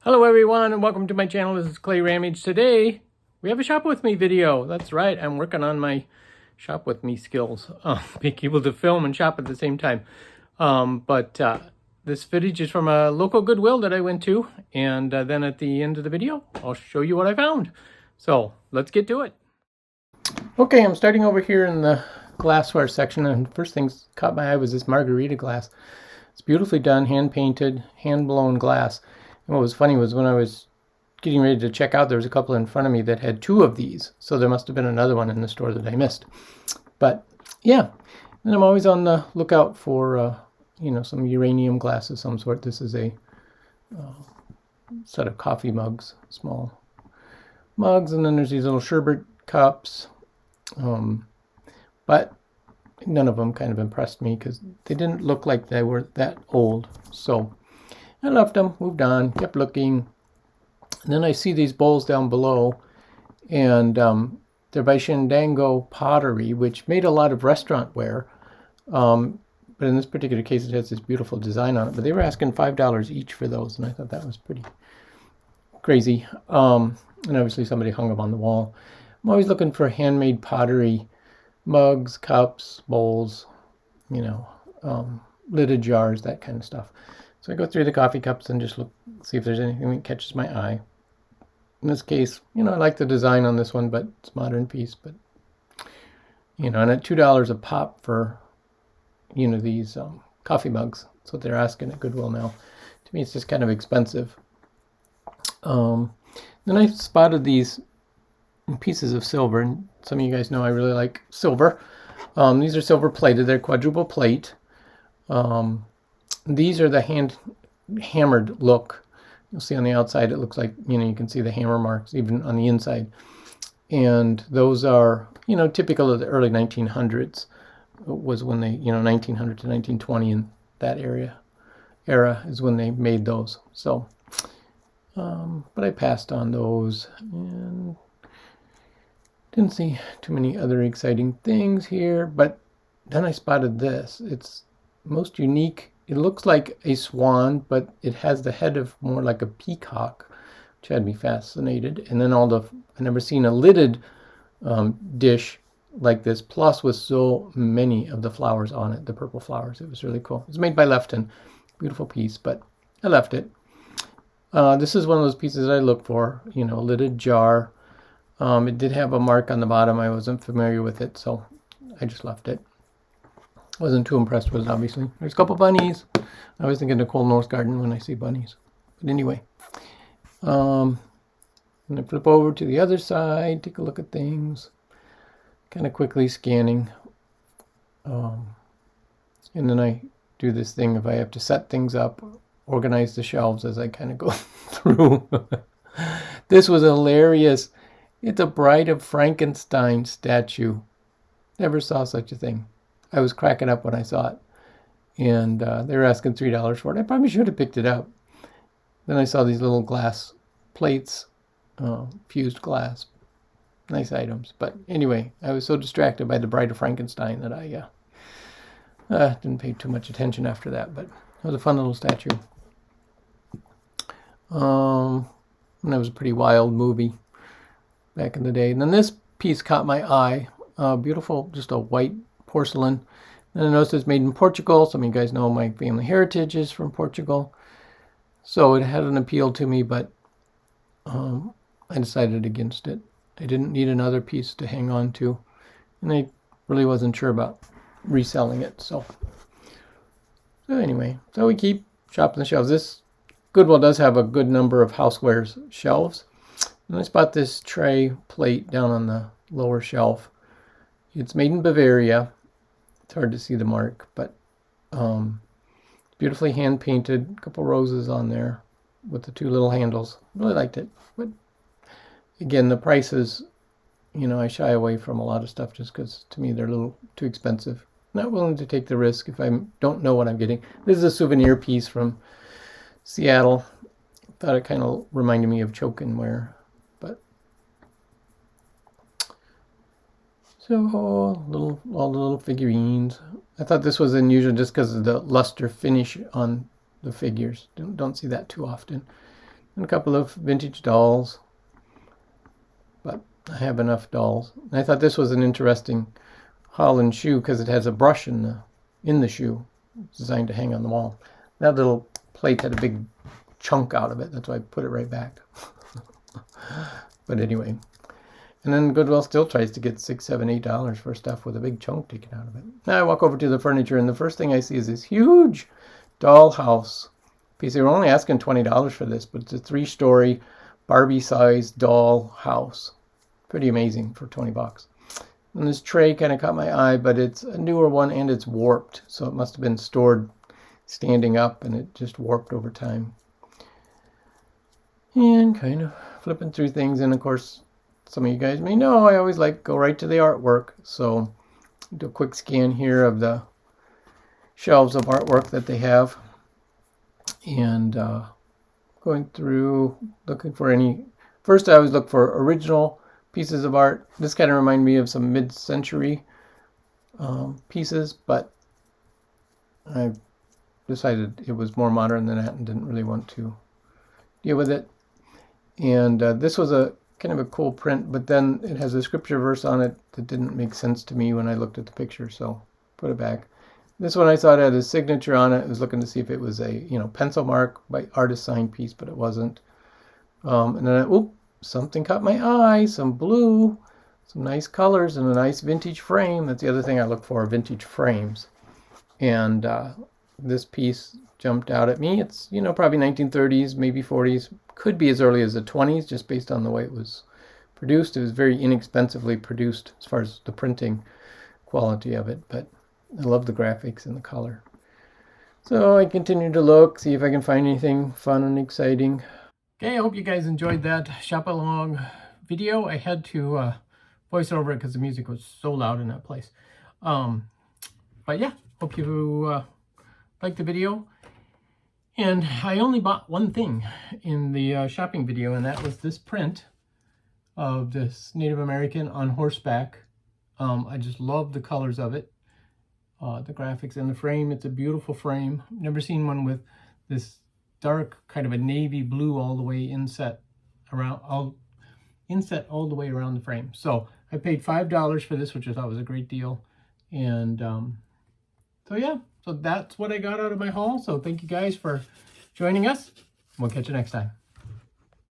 Hello everyone and welcome to my channel. This is clayrammage. Today we have a shop with me video. That's right, I'm working on my shop with me skills. Being able to film and shop at the same time. This footage is from a local Goodwill that I went to, and then at the end of the video I'll show you what I found. So let's get to it. Okay, I'm starting over here in the glassware section, and first things caught my eye was this margarita glass. It's beautifully done, hand painted, hand blown glass. And what was funny was when I was getting ready to check out, there was a couple in front of me that had two of these. So there must have been another one in the store that I missed. But yeah, and I'm always on the lookout for, some uranium glass of some sort. This is a set of coffee mugs, small mugs. And then there's these little sherbet cups. But none of them kind of impressed me because they didn't look like they were that old. So I left them, moved on, kept looking. And then I see these bowls down below, and they're by Shendango Pottery, which made a lot of restaurant ware. But in this particular case, it has this beautiful design on it. But they were asking $5 each for those, and I thought that was pretty crazy. And obviously somebody hung them on the wall. I'm always looking for handmade pottery, mugs, cups, bowls, lidded jars, that kind of stuff. So I go through the coffee cups and just look, see if there's anything that catches my eye. In this case, I like the design on this one, but it's a modern piece. But, and at $2 a pop for, these coffee mugs. That's what they're asking at Goodwill now. To me, it's just kind of expensive. Then I spotted these pieces of silver, and some of you guys know I really like silver. These are silver plated. They're quadruple plate. These are the hammered look. You'll see on the outside it looks like, you can see the hammer marks even on the inside. And those are, typical of the early 1900s. Was when they, 1900 to 1920, in that era is when they made those. So, but I passed on those and didn't see too many other exciting things here. But then I spotted this. It's most unique. It looks like a swan, but it has the head of more like a peacock, which had me fascinated. And then I've never seen a lidded dish like this, plus with so many of the flowers on it, the purple flowers. It was really cool. It's made by Lefton. Beautiful piece, but I left it. This is one of those pieces I look for, a lidded jar. It did have a mark on the bottom. I wasn't familiar with it, so I just left it. Wasn't too impressed with it, obviously. There's a couple bunnies. I always think of Nicole North Garden when I see bunnies. But anyway, I'm going to flip over to the other side, take a look at things, kind of quickly scanning. And then I do this thing if I have to set things up, organize the shelves as I kind of go through. This was hilarious. It's a Bride of Frankenstein statue. Never saw such a thing. I was cracking up when I saw it. And they were asking $3 for it. I probably should have picked it up. Then I saw these little glass plates, fused glass. Nice items. But anyway, I was so distracted by the Bride of Frankenstein that I didn't pay too much attention after that. But it was a fun little statue. And that was a pretty wild movie back in the day. And then this piece caught my eye. Beautiful, just a white porcelain. And I noticed it's made in Portugal. Some of you guys know my family heritage is from Portugal. So it had an appeal to me, but I decided against it. I didn't need another piece to hang on to. And I really wasn't sure about reselling it. So anyway, so we keep shopping the shelves. This Goodwill does have a good number of housewares shelves. And I spot this tray plate down on the lower shelf. It's made in Bavaria. It's hard to see the mark, but beautifully hand painted. A couple roses on there with the two little handles. Really liked it. But again, the prices, I shy away from a lot of stuff just because to me they're a little too expensive. Not willing to take the risk if I don't know what I'm getting. This is a souvenir piece from Seattle. Thought it kind of reminded me of chokenware. So all the little figurines. I thought this was unusual just because of the luster finish on the figures. Don't see that too often. and a couple of vintage dolls. But I have enough dolls. And I thought this was an interesting Holland shoe because it has a brush in the shoe, designed to hang on the wall. That little plate had a big chunk out of it. That's why I put it right back. But anyway. And then Goodwill still tries to get $6, $7, $8 for stuff with a big chunk taken out of it. Now I walk over to the furniture, and the first thing I see is this huge dollhouse piece. They were only asking $20 for this, but it's a 3-story Barbie-sized doll house. Pretty amazing for 20 bucks. And this tray kind of caught my eye, but it's a newer one and it's warped, so it must have been stored standing up, and it just warped over time. And kind of flipping through things, and of course, some of you guys may know I always go right to the artwork. So do a quick scan here of the shelves of artwork that they have, and going through looking for any. First, I always look for original pieces of art. This kind of reminded me of some mid-century pieces, but I decided it was more modern than that and didn't really want to deal with it. And this was a kind of a cool print, but then it has a scripture verse on it that didn't make sense to me when I looked at the picture, so put it back. This one I thought had a signature on it. I was looking to see if it was a pencil mark by artist signed piece, but it wasn't. And then something caught my eye, some blue, some nice colors, and a nice vintage frame. That's the other thing I look for, vintage frames. And this piece jumped out at me. It's probably 1930s, maybe 40s. Could be as early as the 20s, just based on the way it was produced. It was very inexpensively produced as far as the printing quality of it, but I love the graphics and the color. So I continue to look, see if I can find anything fun and exciting. Okay, I hope you guys enjoyed that shop along video. I had to voice over it because the music was so loud in that place. But yeah, hope you liked the video. And I only bought one thing in the shopping video, and that was this print of this Native American on horseback. I just love the colors of it, the graphics and the frame. It's a beautiful frame. Never seen one with this dark kind of a navy blue all the way inset all the way around the frame. So I paid $5 for this, which I thought was a great deal. And so yeah. So that's what I got out of my haul. So thank you guys for joining us. We'll catch you next time.